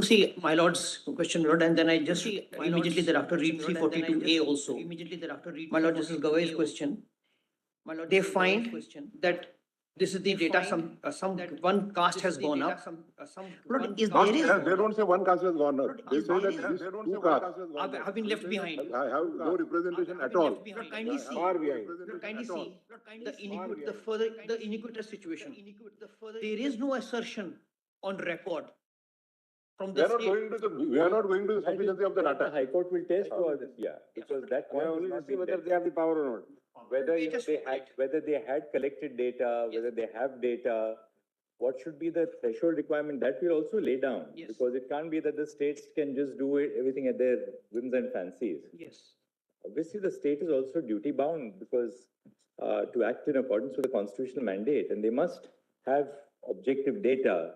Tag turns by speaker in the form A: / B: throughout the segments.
A: See, my lord's question, my lord, and then I just immediately thereafter read 342A also. My lord, this is Gawai's question. They find that this is the data, some one caste has gone up. Lord, is there is,
B: They don't say one caste has gone up. They say that
A: there is-
B: these two castes
A: have been left behind.
B: have no representation at all.
A: Lord, kindly see.
B: Far behind.
A: Lord, kindly see the iniquitous situation. There is no assertion on record from
B: We
A: the
B: are not
A: state.
B: going to we are not going to the sufficiency of the
C: The
B: data.
C: High Court will test for this, yeah, because that
D: We
C: point
D: have
C: has
D: only to
C: not
D: see
C: been
D: whether
C: tested.
D: they have the power or not.
C: Whether,
A: They just forget.
C: whether they had collected data, whether they have data, what should be the threshold requirement, that we'll also lay down.
A: Yes.
C: Because it can't be that the states can just do it, everything at their whims and fancies.
A: Yes.
C: Obviously, the state is also duty bound because to act in accordance with the constitutional mandate, and they must have objective data,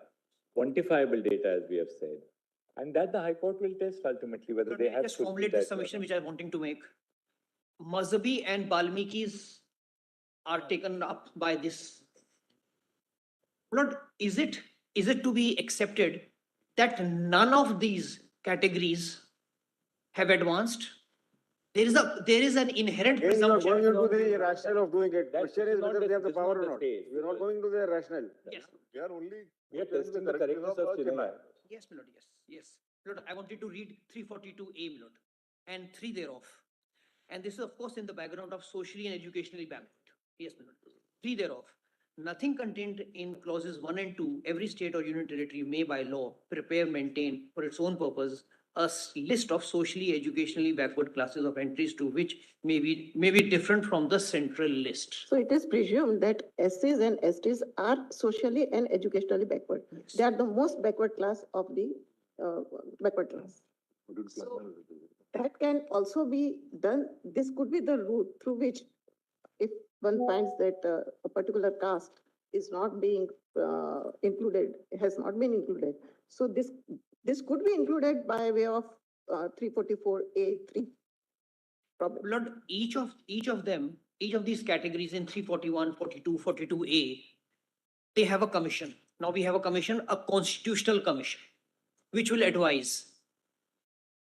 C: quantifiable data, as we have said. And that the High Court will test ultimately whether
A: Lord,
C: they
A: may I
C: have.
A: just
C: fulfilled
A: formulate
C: that
A: this submission
C: or
A: which I'm wanting to make. Mazhabi and Balmikis are taken up by this. Lord, is it to be accepted that none of these categories have advanced? There is an inherent
D: Again, you are
A: presumption.
D: going into the rationale of doing it.
C: That
D: Question
C: is
D: is
C: not
D: whether
C: the-
D: they have the
C: this is
D: power
C: not
D: or
C: the
D: not.
C: stage.
D: We are not going to the rationale.
A: Yes,
B: We are only
C: we are testing the correctness of Chinmaya.
A: yes, my lord, yes, yes. Lord, I wanted to read 342A, my lord, and 3 thereof. And this is, of course, in the background of socially and educationally backward. Yes, my lord. 3 thereof. Nothing contained in clauses 1 and 2, every state or union territory may by law prepare, maintain for its own purpose a list of socially, educationally backward classes of entries to which may be different from the central list.
E: So it is presumed that SCs and STs are socially and educationally backward.
A: Yes.
E: They are the most backward class of the backward class. So that can also be done. This could be the route through which, if one finds that a particular caste is not being included, has not been included. So this could be included by way of 344A3. Probably.
A: Lord, each of them, each of these categories in 341, 42, 42A, they have a commission. Now we have a commission, a constitutional commission, which will advise.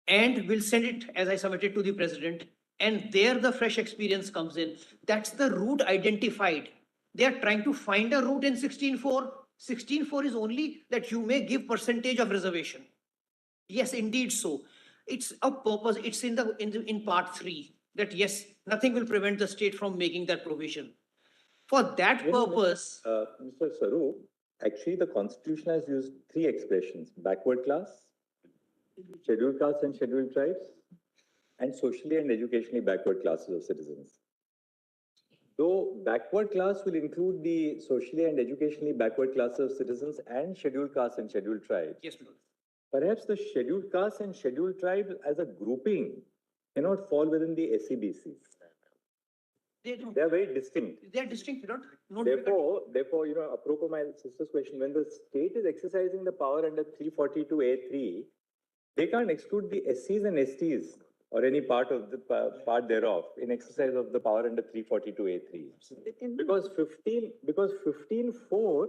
A: And will send it, as I submitted, to the president. And there the fresh experience comes in. That's the route identified. They are trying to find a route in 16.4. 16.4 is only that you may give percentage of reservation. Yes, indeed so. It's a purpose, it's in part 3, that yes, nothing will prevent the state from making that provision. For that purpose,
C: Mr. Saru, actually the constitution has used 3 expressions: backward class, scheduled castes and scheduled tribes, and socially and educationally backward classes of citizens. Though backward class will include the socially and educationally backward classes of citizens and scheduled castes and scheduled tribes.
A: yes, Lord.
C: Perhaps the scheduled castes and scheduled tribes as a grouping cannot fall within the SEBC. They are very distinct.
A: They are distinct, Lord. No
C: Therefore, apropos my sister's question, when the state is exercising the power under 342A3, they can't exclude the SCs and STs or any part of the part thereof in exercise of the power under 342A3. Because 15.4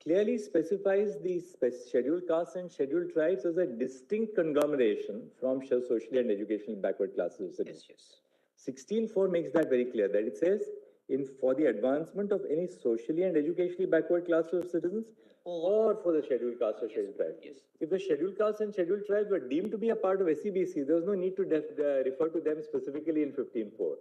C: clearly specifies the scheduled castes and scheduled tribes as a distinct conglomeration from socially and educationally backward classes of citizens.
A: Yes.
C: 16.4 makes that very clear, that it says, for the advancement of any socially and educationally backward class of citizens, or for the scheduled caste or scheduled tribe.
A: Yes.
C: If the scheduled castes and scheduled tribes were deemed to be a part of SEBC, there was no need to refer to them specifically in 15.4.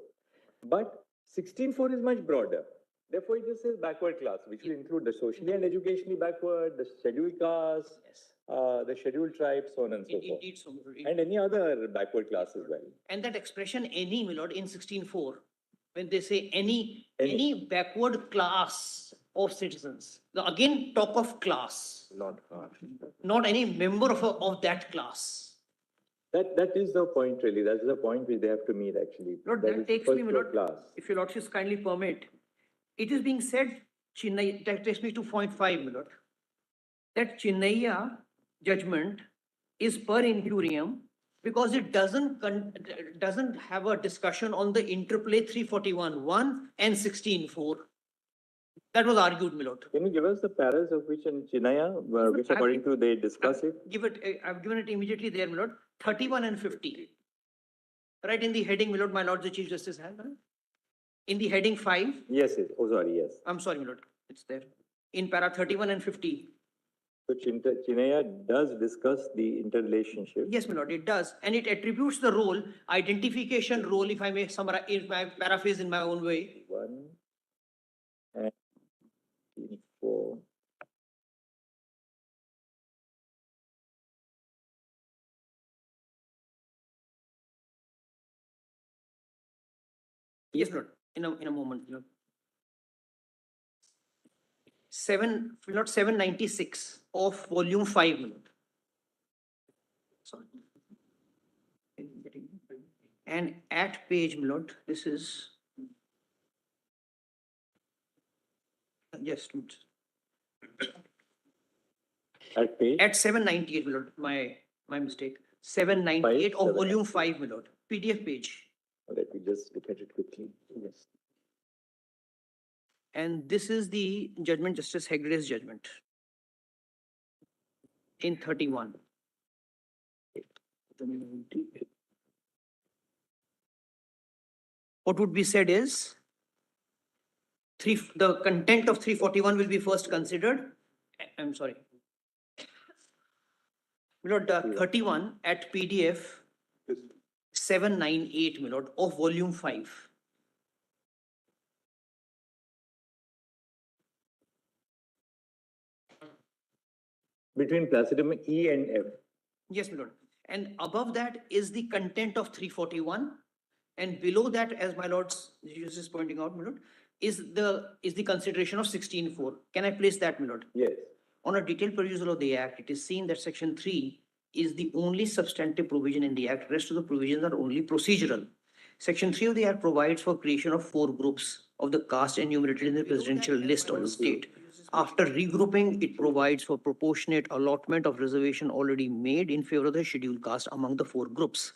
C: But 16.4 is much broader. Therefore, it just says backward class, which will include the socially and educationally backward, the scheduled castes, the scheduled tribes, so on and so forth.
A: Indeed, so.
C: And any other backward class as well.
A: And that expression any, my lord, in 16.4, when they say any backward class of citizens, now again talk of class, not any member of that class.
C: That is the point really. That's the point which they have to meet actually.
A: Lord, that takes me, my lord,
C: class.
A: if your lordships kindly permit, it is being said, Chennai, that takes me to point 5, my lord, that Chennaiya judgment is per incurium because it doesn't have a discussion on the interplay 341.1 and 16.4. That was argued, my lord.
C: Can you give us the paras of which in Chinaya, which
A: I've
C: according
A: given-
C: to they discuss it?
A: I've given it immediately there, my lord, 31 and 50. Right in the heading, my lord, the Chief Justice has, my lord. In the heading 5,
C: Yes, yes. Oh, sorry, yes.
A: I'm sorry, my lord, it's there. In para 31 and 50.
C: So Chinaya does discuss the interrelationship.
A: Yes, my lord, it does. And it attributes the role, identification role, if I may summarize, if I paraphrase in my own way.
C: 1 and 4.
A: Yes, my lord, in a moment, my lord. 796 of volume 5, my lord. Sorry. And at page, my lord, this is. Yes,
C: At page?
A: at 798, my lord, my mistake. 798 of volume 5, my lord, PDF page.
C: Let me just look at it quickly. Yes.
A: And this is the judgment, Justice Hegde's judgment. In 31. What would be said is, the content of 341 will be first considered. I'm sorry. My lord, 31 at PDF 798, my lord, of volume 5.
C: Between placidum E and F.
A: Yes, my lord. And above that is the content of 341. And below that, as my lord's justice is pointing out, my lord, is the consideration of 16.4. Can I place that, my lord?
C: Yes.
A: On a detailed perusal of the Act, it is seen that Section 3 is the only substantive provision in the Act. Rest of the provisions are only procedural. Section 3 of the Act provides for creation of 4 groups of the caste enumerated in the presidential list of the state. After regrouping, it provides for proportionate allotment of reservation already made in favor of the scheduled caste among the 4 groups.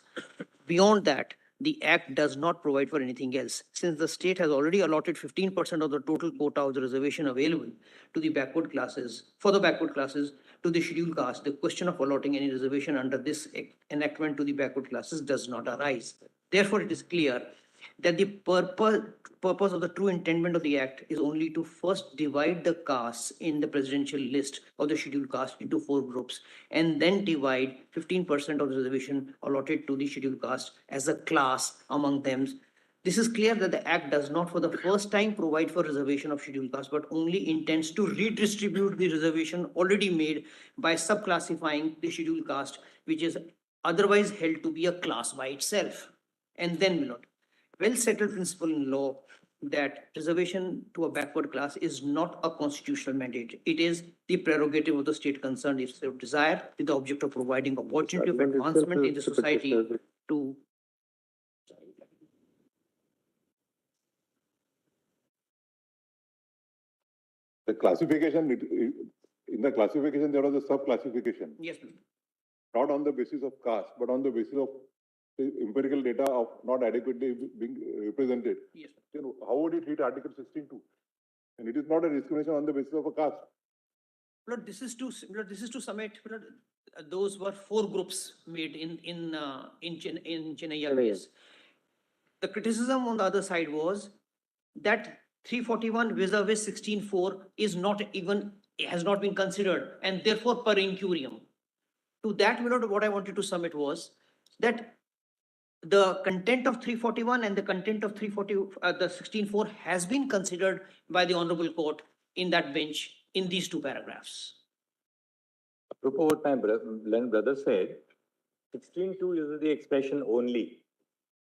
A: Beyond that, the Act does not provide for anything else, since the state has already allotted 15% of the total quota of the reservation available to the backward classes, to the scheduled caste. The question of allotting any reservation under this enactment to the backward classes does not arise. Therefore, it is clear that the purpose of the true intendment of the Act is only to first divide the castes in the presidential list of the scheduled caste into 4 groups, and then divide 15% of the reservation allotted to the scheduled caste as a class among them. This is clear that the Act does not for the first time provide for reservation of scheduled caste, but only intends to redistribute the reservation already made by subclassifying the scheduled caste, which is otherwise held to be a class by itself. And then, my lord, well-settled principle in law that reservation to a backward class is not a constitutional mandate. It is the prerogative of the state concerned if they desire, with the object of providing opportunity of advancement in the society to.
B: The classification, in the classification, there was a sub-classification,
A: Yes, ma'am.
B: not on the basis of caste, but on the basis of the empirical data of not adequately being represented.
A: Yes.
B: You know, how would it hit Article 16.2? And it is not a discrimination on the basis of a caste.
A: Lord, this is to submit, Lord, those were 4 groups made in Chennai case. The criticism on the other side was that 341 vis-a-vis 16.4 has not been considered, and therefore per incurium. To that, my lord, what I wanted to submit was that the content of 341 and the content of 340, the 16.4 has been considered by the honorable court in that bench in these 2 paragraphs.
C: Apropos what my learned brother said, 16.2 uses the expression only,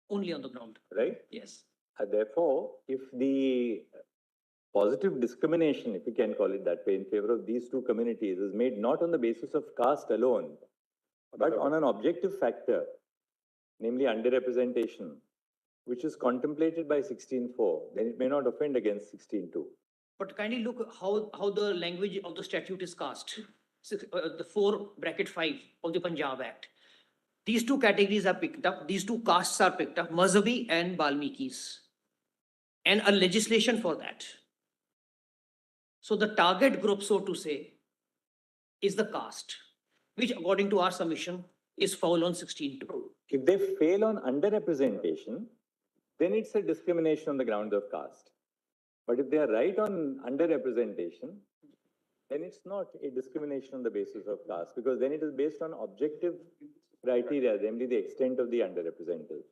A: Only on the ground.
C: right?
A: Yes.
C: Therefore, if the positive discrimination, if we can call it that way, in favor of these 2 communities is made not on the basis of caste alone, but on an objective factor, namely underrepresentation, which is contemplated by 16.4, then it may not offend against 16.2.
A: But kindly look how the language of the statute is cast. The 4(5) of the Punjab Act. These 2 categories are picked up, these 2 castes are picked up, Mazhabi and Balmikis, and a legislation for that. So the target group, so to say, is the caste, which according to our submission is foul on 16.2.
C: If they fail on underrepresentation, then it's a discrimination on the ground of caste. But if they are right on underrepresentation, then it's not a discrimination on the basis of caste, because then it is based on objective criteria, namely the extent of the underrepresented.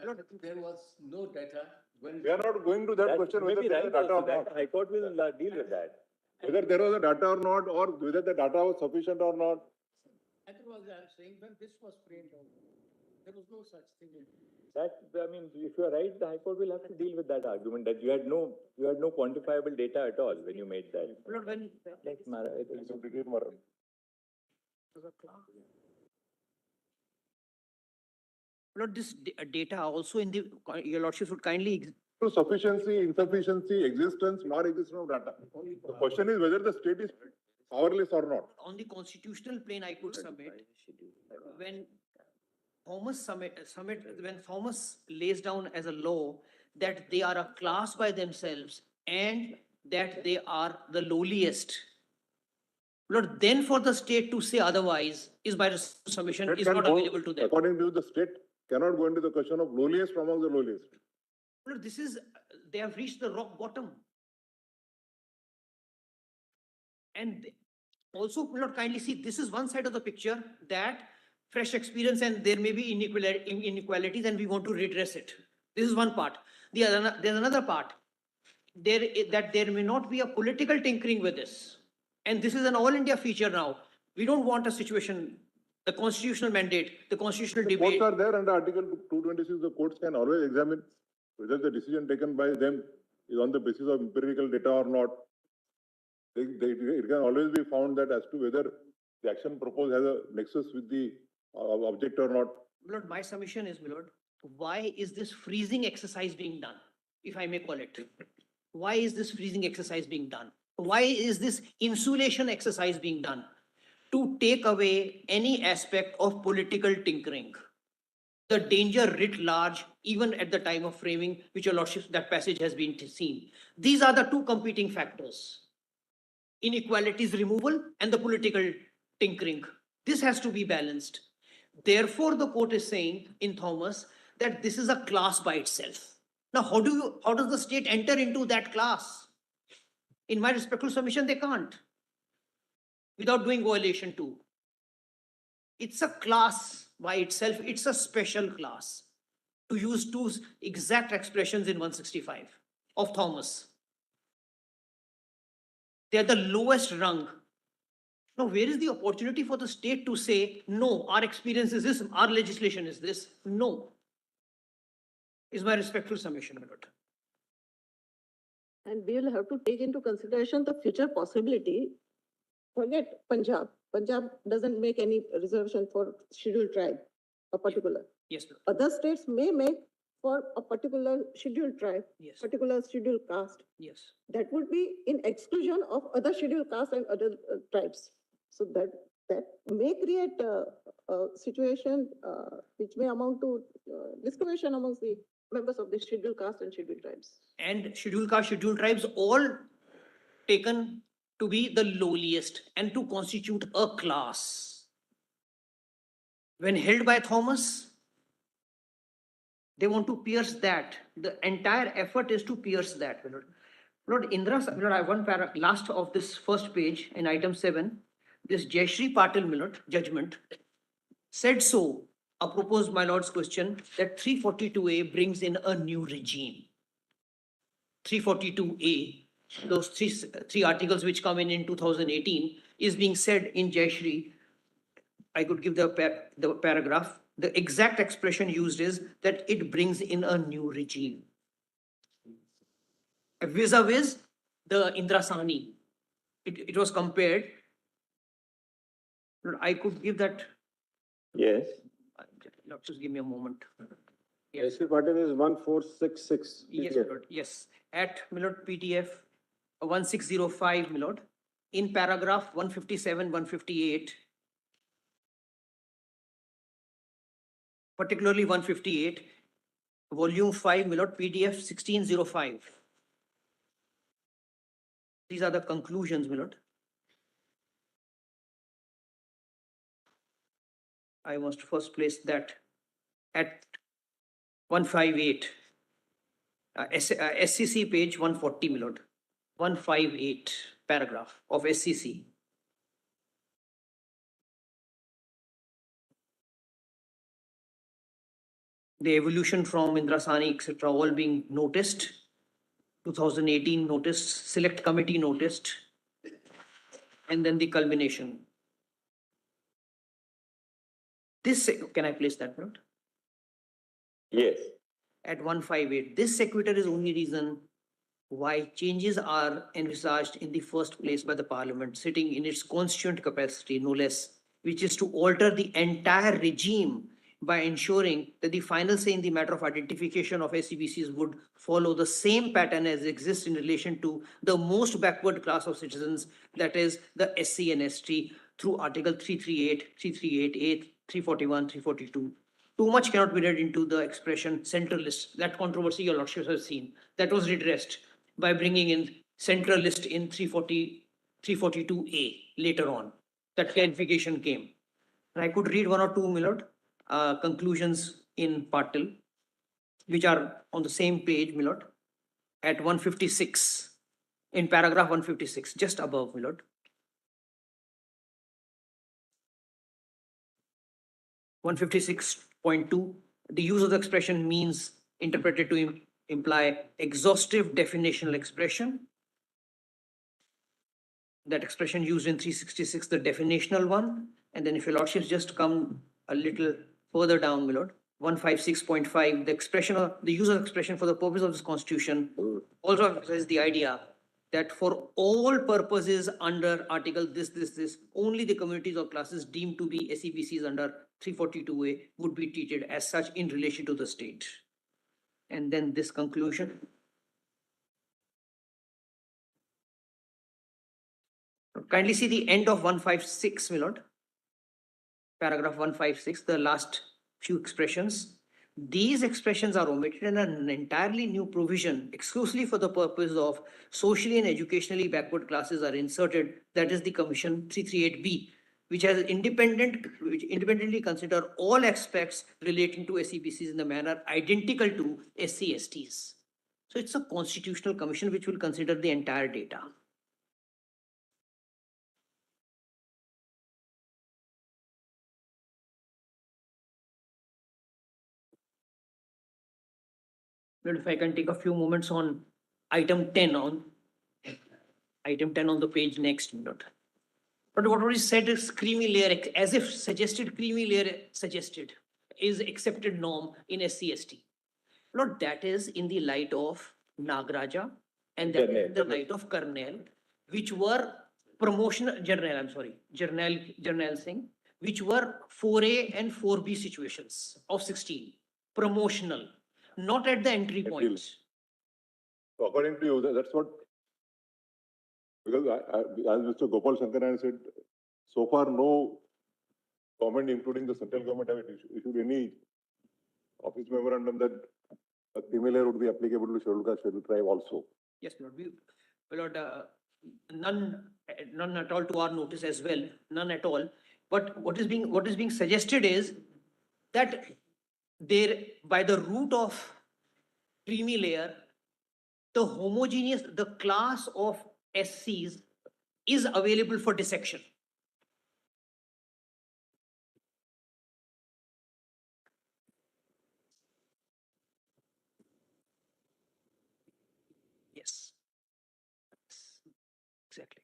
F: I don't think there was no data when.
B: We are not going to that
C: That
B: question
C: may
B: whether
C: be
B: there is
C: right
B: data or
C: also, that
B: not.
C: High Court will deal with that.
B: Whether there was a data or not, or whether the data was sufficient or not.
F: I think what I'm saying, when this was framed out, there was no such thing.
C: That, I mean, if you are right, the High Court will have to deal with that argument that you had no quantifiable data at all when you made that.
A: Lord, when
C: Like, Mara, it is-
A: Lord, this data also in the, your lordship would kindly
B: To sufficiency, insufficiency, existence, non-existence of data. The question is whether the state is powerless or not.
A: on the constitutional plane I could submit, when when Thomas lays down as a law that they are a class by themselves and that they are the lowliest. Lord, then for the state to say otherwise is by submission
B: State
A: is
B: can
A: not
B: go-
A: available to them.
B: According to the state, cannot go into the question of lowliest among the lowliest.
A: Lord, this is, they have reached the rock bottom. And also, Lord, kindly see, this is one side of the picture that fresh experience and there may be inequalities and we want to redress it. This is one part. There's another part. That there may not be a political tinkering with this. And this is an all India feature now. We don't want a situation, the constitutional mandate, the constitutional
B: The courts
A: debate.
B: are there under Article 226. The courts can always examine whether the decision taken by them is on the basis of empirical data or not. It can always be found that as to whether the action proposed has a nexus with the object or not.
A: Lord, my submission is, my lord, why is this freezing exercise being done, if I may call it? Why is this freezing exercise being done? Why is this insulation exercise being done? To take away any aspect of political tinkering. The danger writ large, even at the time of framing, which your lordship, that passage has been seen. These are the two competing factors. Inequalities removal and the political tinkering. This has to be balanced. Therefore, the court is saying in Thomas that this is a class by itself. Now, how does the state enter into that class? In my respectful submission, they can't. Without doing violation too. It's a class by itself. It's a special class. To use two exact expressions in 165 of Thomas. They are the lowest rung. Now, where is the opportunity for the state to say, no, our experience is this, our legislation is this? No. Is my respectful submission, my lord.
E: And we will have to take into consideration the future possibility. Forget Punjab. Punjab doesn't make any reservation for scheduled tribe, a particular.
A: Yes, Lord.
E: Other states may make for a particular scheduled tribe,
A: Yes.
E: particular scheduled caste.
A: Yes.
E: That would be in exclusion of other scheduled castes and other tribes. So that may create a situation which may amount to discrimination amongst the members of the scheduled caste and scheduled tribes.
A: And scheduled caste, scheduled tribes, all taken to be the lowliest and to constitute a class. When held by Thomas, they want to pierce that. The entire effort is to pierce that. Lord Indra, Lord, I have one last of this first page in item 7. This Jayashri Patil, my lord, judgment said so. Apropos my lord's question that 342A brings in a new regime. 342A, those three articles which come in 2018, is being said in Jayashri. I could give the paragraph. The exact expression used is that it brings in a new regime. Vis-a-vis the Indrasani. It was compared. I could give that.
C: Yes.
A: Just give me a moment. Yes,
D: SC Patel is 1466.
A: yes, my lord. Yes, at Milord PDF 1605, Milord, in paragraph 157, 158, particularly 158, volume 5, Milord, PDF 1605. These are the conclusions, my lord. I must first place that at 158, SCC page 140, my lord. 158 paragraph of SCC. The evolution from Indrasani, etc., all being noticed. 2018 noticed, select committee noticed, and then the culmination. This, can I place that note?
C: Yes.
A: At 158, this sequitur is only reason why changes are envisaged in the first place by the parliament, sitting in its constituent capacity, no less, which is to alter the entire regime by ensuring that the final say in the matter of identification of SCBCs would follow the same pattern as exists in relation to the most backward class of citizens, that is the SC and ST, through Article 338, 338A, 341, 342. Too much cannot be read into the expression central list. That controversy your lordships have seen. That was redressed by bringing in central list in 340, 342A later on. That clarification came. And I could read one or two, my lord, conclusions in Patil, which are on the same page, my lord, at 156, in paragraph 156, just above, my lord. 156.2, the use of the expression means interpreted to imply exhaustive definitional expression. That expression used in 366, the definitional one. And then if your lordships just come a little further down, my lord, 156.5, the expression of the use of expression for the purpose of this constitution also emphasizes the idea that for all purposes under article this, only the communities or classes deemed to be SEBCs under 342A would be treated as such in relation to the state. And then this conclusion. Kindly see the end of 156, my lord. Paragraph 156, the last few expressions. These expressions are omitted and an entirely new provision exclusively for the purpose of socially and educationally backward classes are inserted. That is the Commission 338B, which independently consider all aspects relating to SEBCs in the manner identical to SC/STs. So it's a constitutional commission which will consider the entire data. But if I can take a few moments on item 10 on the page next minute. But what is said is creamy layer, as if suggested creamy layer suggested is accepted norm in SC/ST. Lord, that is in the light of Nagraja and then in the light of Karnell, which were Jarnell Singh, which were 4A and 4B situations of 16, promotional, not at the entry point.
B: So according to you, that's what, because as Mr. Gopal Shankaran said, so far no government, including the central government, have issued any office memorandum that a creamy layer would be applicable to scheduled caste, scheduled tribe also.
A: Yes, Lord. Lord, none at all to our notice as well, none at all. But what is being suggested is that there, by the root of creamy layer, the class of SCs is available for dissection. Yes. Exactly.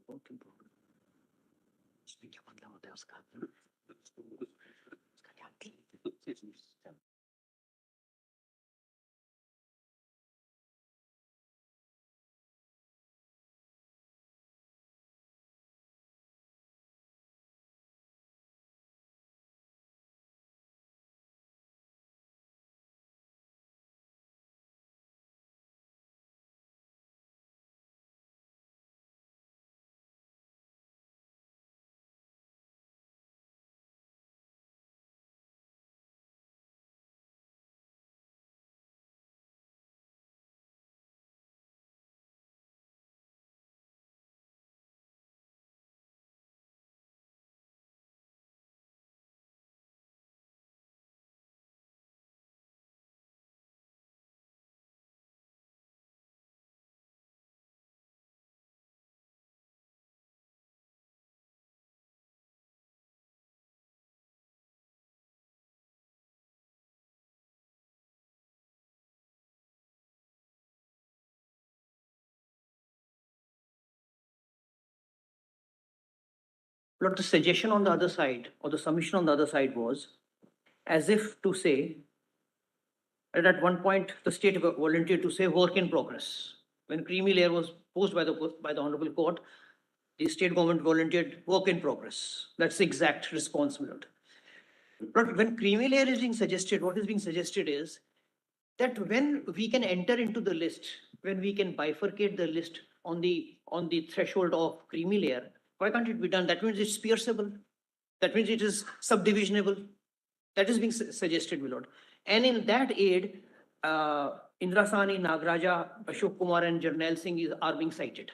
A: work in progress. इसमें क्या मतलब होता है उसका? उसका क्या? But the suggestion on the other side, or the submission on the other side was, as if to say, that at one point, the state volunteered to say work in progress. When creamy layer was posed by the Honorable Court, the state government volunteered work in progress. That's the exact response, my lord. But when creamy layer is being suggested, what is being suggested is that when we can enter into the list, when we can bifurcate the list on the threshold of creamy layer, why can't it be done? That means it's pierceable. That means it is subdivisionable. That is being suggested, my lord. And in that aid, Indra Sani, Nagaraja, Ashok Kumar, and Jarnail Singh are being cited.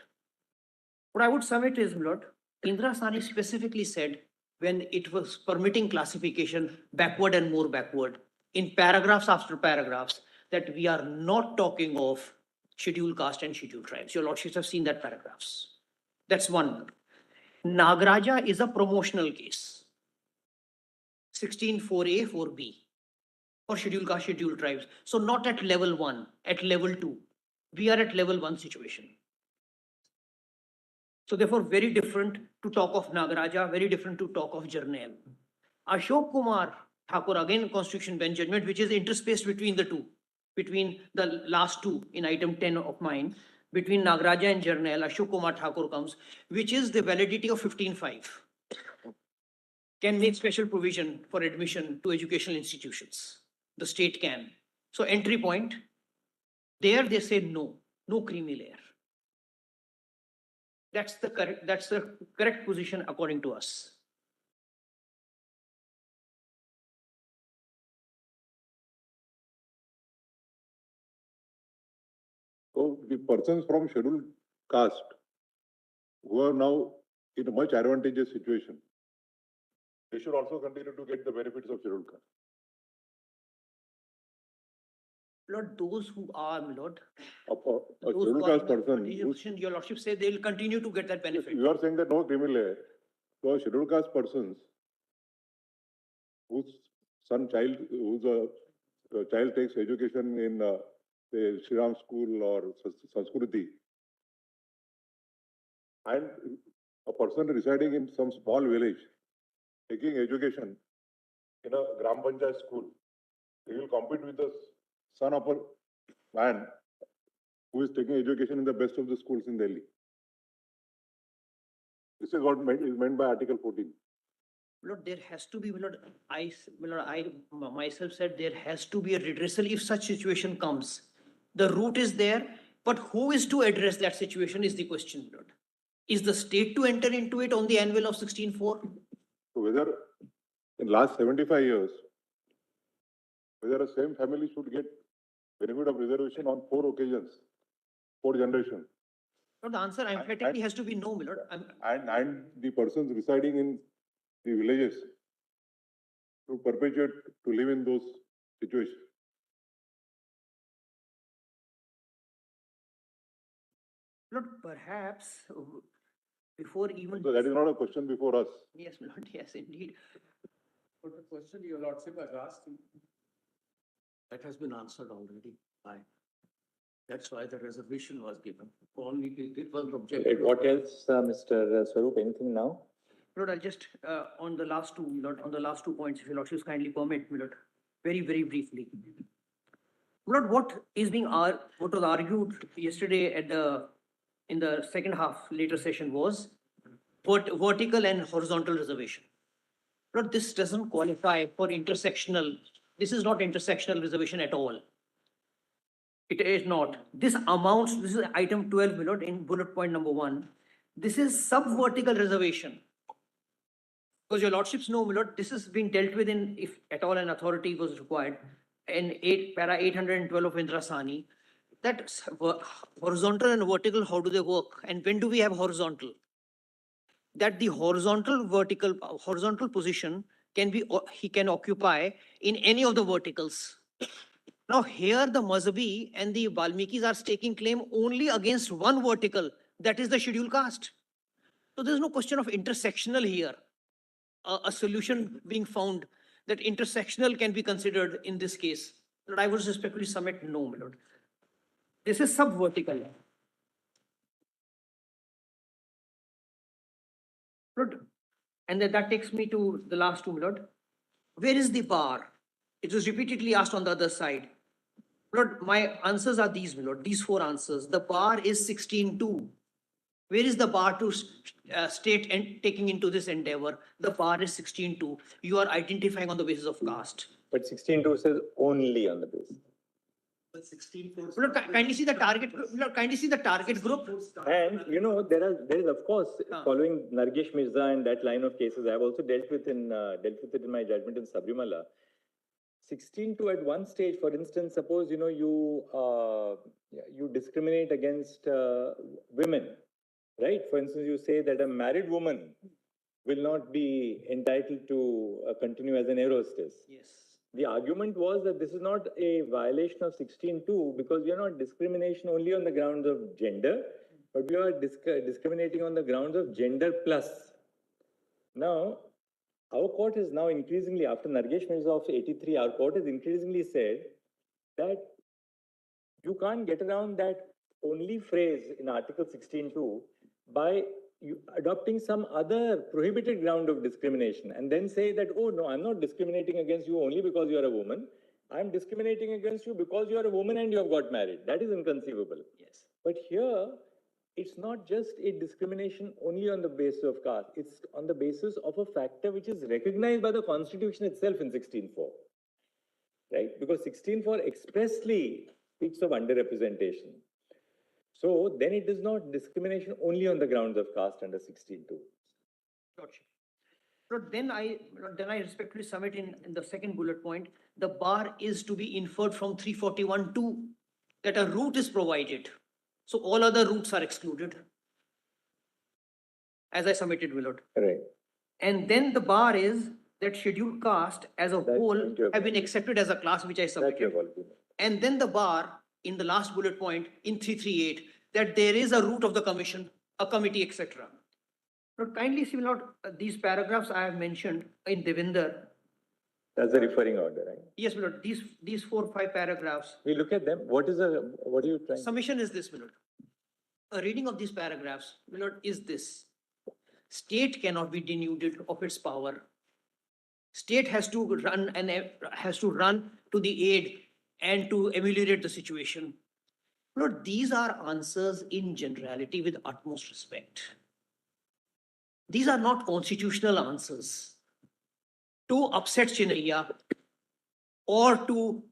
A: What I would submit is, my lord, Indra Sani specifically said when it was permitting classification backward and more backward, in paragraphs after paragraphs, that we are not talking of scheduled caste and scheduled tribes. Your lordships have seen that paragraphs. That's one. Nagaraja is a promotional case. 16(4)(a), 4(b) for scheduled caste, scheduled tribes. So not at level 1, at level 2. We are at level 1 situation. So therefore, very different to talk of Nagaraja, very different to talk of Jarnail. Ashok Kumar Thakur, again, Constitution Bench judgment, which is interspaced between the two, between the last two in item 10 of mine, between Nagaraja and Jarnail, Ashok Kumar Thakur comes, which is the validity of 15(5). Can make special provision for admission to educational institutions. The state can. So entry point, there they say no creamy layer. That's the correct position according to us.
B: So the persons from scheduled caste who are now in a much advantageous situation, they should also continue to get the benefits of scheduled caste.
A: Lord, those who are, my lord,
B: A
A: those
B: scheduled
A: who are
B: caste
A: in the
B: person,
A: advantageous position, your lordship say they will continue to get that benefit.
B: you are saying that no criminal layer. So scheduled caste persons whose child takes education in say Shriram school or Sanskriti, and a person residing in some small village taking education in a Gram Panchayat school, he will compete with the son of a man who is taking education in the best of the schools in Delhi. This is what is meant by Article 14.
A: Lord, there has to be, Lord, I myself said there has to be a redressal if such situation comes. The route is there, but who is to address that situation is the question, Lord. Is the state to enter into it on the anvil of 16(4)?
B: So whether in last 75 years, whether a same family should get benefit of reservation on 4 occasions, 4 generations,
A: No, the answer emphatically has to be no, my Lord.
B: and the persons residing in the villages to perpetuate to live in those situations.
A: Lord, perhaps before even.
B: So that is not a question before us.
A: Yes, my Lord, yes, indeed.
F: But the question your lordship has asked, that has been answered already by That's why the reservation was given. Only it was
C: Right,
F: objected.
C: what else, Mr. Swaroop, anything now?
A: Lord, I'll just, on the last two, Lord, on the last 2 points, if your lordships kindly permit, Lord, very, very briefly. Lord, what was argued yesterday in the second half, later session was vertical and horizontal reservation. Lord, this doesn't qualify for intersectional, this is not intersectional reservation at all. It is not. This is item 12, Lord, in bullet point number 1. This is sub-vertical reservation. Because your lordships know, my lord, this has been dealt with in, if at all an authority was required, in para 812 of Indrasani, that horizontal and vertical, how do they work? And when do we have horizontal? That the horizontal position can be, he can occupy in any of the verticals. Now here the Mazhabi and the Valmikis are staking claim only against one vertical, that is the scheduled caste. So there's no question of intersectional here. A solution being found that intersectional can be considered in this case. Lord, I would respectfully submit no, my lord. This is sub-vertical. Lord, and that takes me to the last two, my lord. Where is the bar? It was repeatedly asked on the other side. Lord, my answers are these, my lord, these 4 answers. The bar is 16.2. Where is the bar to state and taking into this endeavor? The bar is 16.2. You are identifying on the basis of caste.
C: But 16.2 says only on the basis.
F: But 16.4.
A: Lord, kindly see the target. Lord, kindly see the target group.
C: And you know, there is of course,
A: Ah.
C: following Nargesh Mirza and that line of cases, I have also dealt with it in my judgment in Sabrimala. 16.2 at one stage, for instance, suppose, you know, you discriminate against women, right? For instance, you say that a married woman will not be entitled to continue as an air hostess.
A: Yes.
C: The argument was that this is not a violation of 16.2 because we are not discrimination only on the grounds of gender, but we are discriminating on the grounds of gender plus. Now, our court is now increasingly, after Nargesh Mirza of 83, our court has increasingly said that you can't get around that only phrase in Article 16.2 by adopting some other prohibited ground of discrimination and then say that, oh no, I'm not discriminating against you only because you are a woman. I'm discriminating against you because you are a woman and you have got married. That is inconceivable.
A: Yes.
C: But here, it's not just a discrimination only on the basis of caste. It's on the basis of a factor which is recognized by the Constitution itself in 16.4. Right? Because 16.4 expressly speaks of underrepresentation. So then it is not discrimination only on the grounds of caste under 16.2.
A: Gotcha. Lord, then I respectfully submit in the second bullet point, the bar is to be inferred from 341.2 that a route is provided. So all other routes are excluded. As I submitted, Willard.
C: Right.
A: And then the bar is that scheduled caste as a
C: That
A: whole
C: point you have
A: have been accepted as a class which I
C: That you
A: submitted.
C: have already made.
A: And then the bar in the last bullet point in 338 that there is a route of the commission, a committee, etc. Now kindly see, Lord, these paragraphs I have mentioned in Devinder.
C: That's the referring order, right?
A: Yes, my lord, these 4 or 5 paragraphs.
C: We look at them. What are you trying?
A: Submission is this, my lord. A reading of these paragraphs, my lord, is this. State cannot be denuded of its power. State has to run to the aid and to ameliorate the situation. Lord, these are answers in generality with utmost respect. These are not constitutional answers to upset Chinaiya or to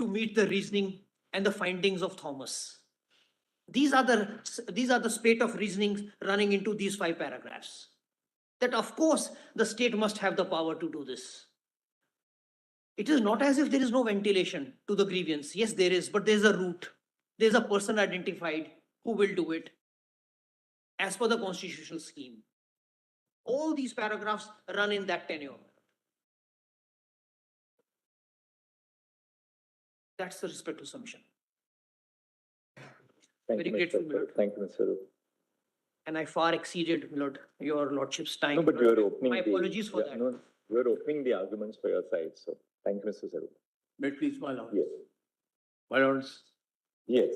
A: meet the reasoning and the findings of Thomas. These are the spate of reasonings running into these 5 paragraphs. That of course the state must have the power to do this. It is not as if there is no ventilation to the grievance. Yes, there is, but there's a route. There's a person identified who will do it as per the constitutional scheme. All these paragraphs run in that tenure. That's the respectful submission.
C: Thank
A: Very
C: you, Mr.
A: grateful,
C: Swaroop.
A: Lord.
C: Thank you, Mr. Swaroop.
A: And I far exceeded, Lord, your lordship's time.
C: No, but you are opening.
A: My apologies for that.
C: No, you are opening the arguments for your side. So thank you, Mr. Swaroop.
F: May it please my lords.
C: Yes.
F: My lords,
C: Yes.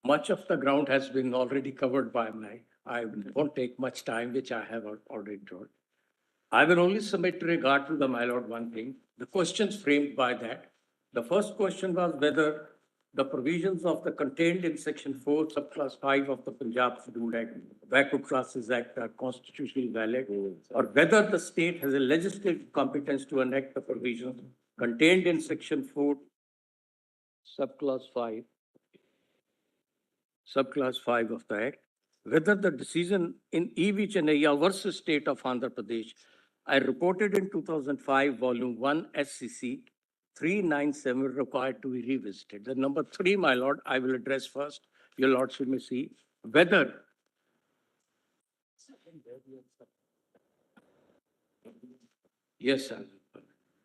F: Much of the ground has been already covered by I won't take much time, which I have already told. I will only submit regard to the, my lord, one thing, the questions framed by that. The first question was whether the provisions of the contained in section 4, subclass 5 of the Punjab Scheduled Act, Backward Classes Act are constitutionally valid, or whether the state has a legislative competence to enact the provisions contained in section 4, subclass 5 of the Act, whether the decision in E.V. Chennaiya versus State of Andhra Pradesh, I reported in 2005, Volume 1, SCC 397, required to be revisited. The number 3, my lord, I will address first. Your lordship may see whether yes, sir.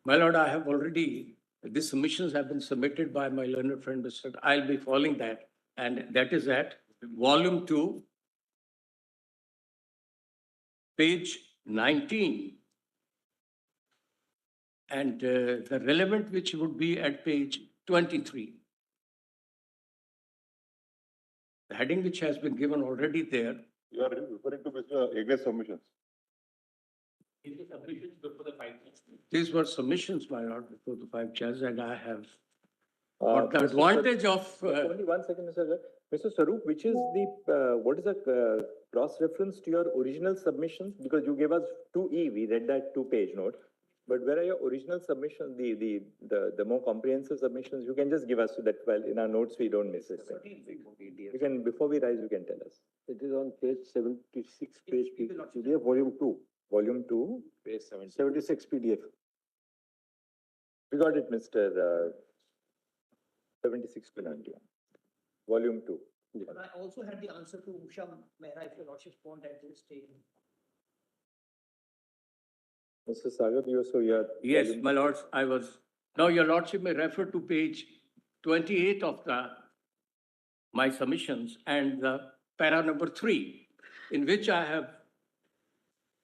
F: My lord, I have already, these submissions have been submitted by my learned friend, Mr. I'll be following that. And that is at Volume 2, page 19. And the relevant which would be at page 23. The heading which has been given already there.
B: You are referring to Mr. Hegde's submissions.
F: These were submissions, my lord, before the 5 judges, and I have
C: Uh,
F: got the
C: Mr.
F: advantage of.
C: Only 1 second, Mr. Sir. Mr. Sarup, which is the, what is the cross reference to your original submissions? Because you gave us 2E, we read that 2-page note. But where are your original submissions, the more comprehensive submissions? You can just give us so that, well, in our notes, we don't miss it. You can, before we rise, you can tell us.
D: It is on page 76, page PDF, volume 2.
C: Volume 2,
D: Page 76 PDF.
C: we got it, Mr. 76 to 91. Volume 2.
A: But I also had the answer to Usha Mehra, if your lordship want at this stage.
C: Mr. Sagar, you are.
F: Yes, my lords, I was. Now, your lordship may refer to page 28 of my submissions and the para number 3, in which I have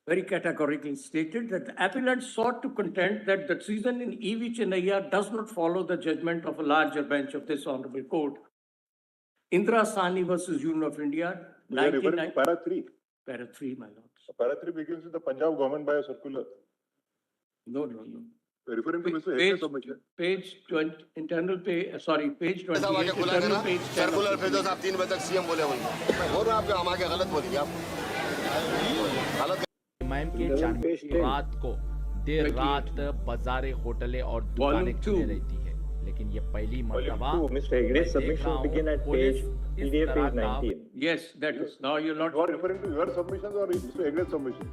F: very categorically stated that the appellant sought to contend that the decision in E.V. Chennaiya does not follow the judgment of a larger bench of this honorable court. Indira Sahni versus Union of India,
B: You are referring to
F: 1990.
B: para 3.
F: Para 3, my lords.
B: Para 3 begins with the Punjab government by a circular.
F: No.
B: You are referring to Mr.
F: Page-
B: Hegde's submission.
F: Page 20, internal page, sorry, page 28, internal page 10.
G: Circular भेज दो साहब 3 बजे तक CM बोले होंगे बोल रहा आपके हम आगे गलत बोलिए आप गलत
H: मैम के
D: Page 10.
H: रात को देर रात बाजारें होटलें और दुकानें
F: Volume
H: खुली
F: 2.
H: रहती है लेकिन ये पहली
C: Volume
H: मर्तबा
C: 2, Mr. Hegde's
H: मैं देख
C: submissions
H: रहा हूं,
C: begin at
H: पुलिस
C: page,
H: इस
C: PDF
H: तरह
C: page
H: का
C: 19.
F: Yes, that is, now your lord.
B: You are referring to your submissions or Mr. Hegde's submission?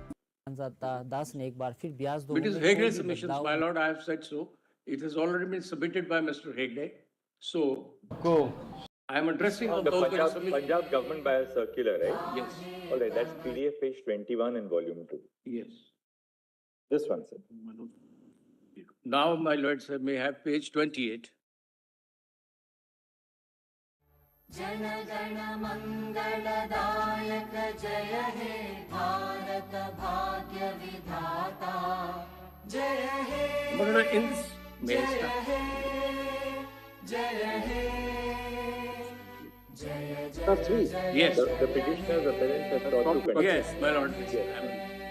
I: दास ने एक बार फिर ब्याज दो
F: It is Hegde's submissions, my lord, I have said so. It has already been submitted by Mr. Hegde. So, I am addressing on
C: The
F: those very
C: Punjab,
F: submissions.
C: Punjab government by a circular, right?
F: Yes,
C: All right, that's PDF page 21 in volume 2.
F: yes.
C: This one, sir.
F: Now, my lords, may have page 28.
J: जनगण मंगलदायक जय हे भारत भाग्य विधाता जय हे
F: But in this, may I
J: जय
F: start?
J: हे जय हे जय
D: Not 3.
J: जय
F: Yes,
C: The petitioner's appearance has sought to contest.
F: yes, my lord. I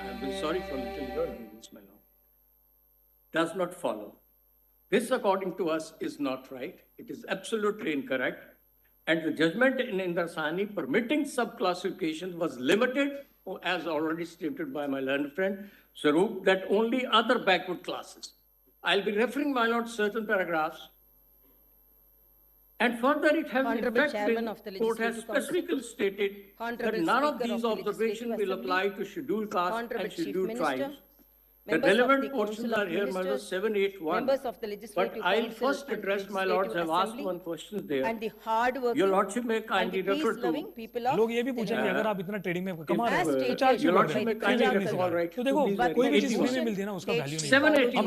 F: am very sorry for little ignorance, my lord. Does not follow. This, according to us, is not right. It is absolutely incorrect. And the judgment in Indra Sahni permitting sub-classification was limited, as already stated by my learned friend, Sarup, that only other backward classes. I'll be referring, my lord, certain paragraphs. And further, it has in
K: Honorable
F: fact
K: Chairman
F: been,
K: of the
F: court has
K: Legislative Council.
F: specifically stated that
K: Honorable
F: none of
K: Speaker
F: these
K: of the
F: observations
K: Legislative
F: will apply
K: Assembly.
F: to scheduled castes
K: Honorable
F: and
K: Chief
F: scheduled
K: Minister,
F: tribes. The
K: members of
F: relevant
K: the
F: portions
K: Council of
F: are here, my lord,
K: Ministers,
F: 7, 8, 1.
K: members of the Legislative
F: But I'll
K: Council
F: first
K: and
F: address, my lords,
K: Legislative
F: have asked
K: Assembly,
F: one question there.
K: and the hard-working
F: Your lordship may
K: and
F: kindly
K: the
F: refer to.
K: peace-loving people of
L: लोग ये भी पूछेंगे
K: Telangana.
L: अगर आप इतना trading में कमा रहे
K: As
L: हो तो
K: stated
L: चार्ज क्यों
F: Your
L: कर
F: lordship
L: रहे
F: may
L: हो?
F: kindly
L: फिर
F: refer, all right.
L: तो देखो
F: to these
K: but
L: कोई भी
F: very
L: चीज
F: 81.
L: फ्री में मिलती है ना उसका
K: Page
L: वैल्यू नहीं है।
F: 781.